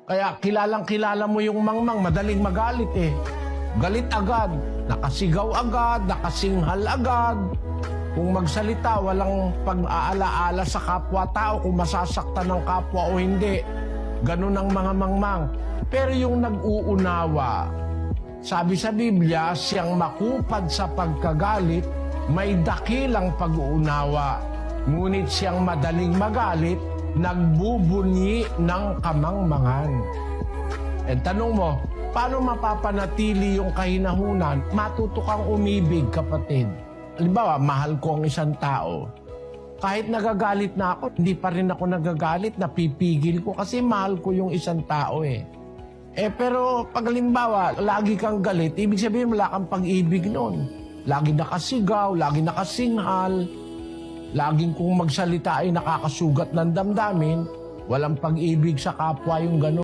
Kaya kilalang-kilala mo yung mangmang, madaling magalit eh. Galit agad, nakasigaw agad, nakasinghal agad. Kung magsalita, walang pag-aalaala sa kapwa-tao kung masasaktan ng kapwa o hindi. Ganun ang mga mangmang. Pero yung nag-uunawa, sabi sa Biblia, siyang makupad sa pagkagalit, may dakilang pag-uunawa. Ngunit siyang madaling magalit, nagbubunyi ng kamangmangan. E tanong mo, paano mapapanatili yung kahinahunan? Matuto kang umibig, kapatid. Halimbawa, mahal ko ang isang tao. Kahit nagagalit na ako, hindi pa rin ako nagagalit, napipigil ko kasi mahal ko yung isang tao eh. Pero pag halimbawa, lagi kang galit, ibig sabihin wala kang pag-ibig noon. Lagi nakasigaw, lagi nakasinghal, laging kung magsalita ay nakakasugat ng damdamin, walang pag-ibig sa kapwa yung gano'n.